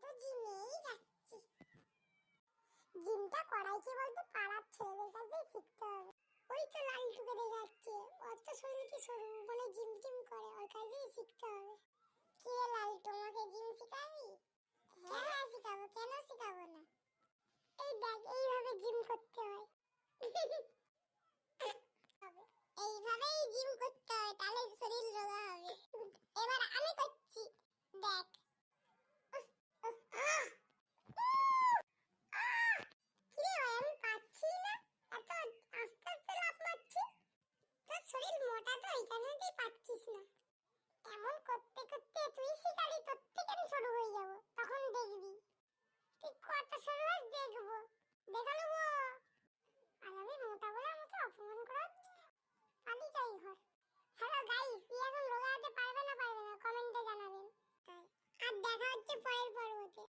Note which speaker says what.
Speaker 1: তো জিমেই যাচ্ছি। জিমটা করাই কি বলতে পাড়ার ছেলেদের কাছে শিখতে হবে। ওই তো লালটুকে দেখা যাচ্ছে, ওর তো শরীর কি সরু, বলে জিম টিম করে, ওর কাছেই শিখতে হবে। কে লালটু, আমাকে জিম শিখাবি? হ্যাঁ শিখাবো, কেন শিখাবো না। এই দেখ, এইভাবে জিম করতে হয়। এইভাবেই জিম করতে হয়, তাহলে শরীর রোগা হবে। এবার আমি করছি, দেখ। কিরে ভাই, আমি পাচ্ছি না, এত আস্তে আস্তে লাফ মারছি। তোর শরীর মোটা তো, এই কারণেই পাচ্ছিস না। এমন করতে করতে তুই শিখালি, তোর থেকে আমি ছোট হয়ে যাবো, তখন দেখবি। তুই কত সরু হস দেখবো, দেখে নেবো। আর আমি মোটা বলে আমাকে অপমান করা হচ্ছে, পালি যাই ঘর। হ্যালো গাইস, কি এখন রোগা হতে পারবে না কমেন্টে জানাবেন। আর দেখা হচ্ছে পরের পর্বতে।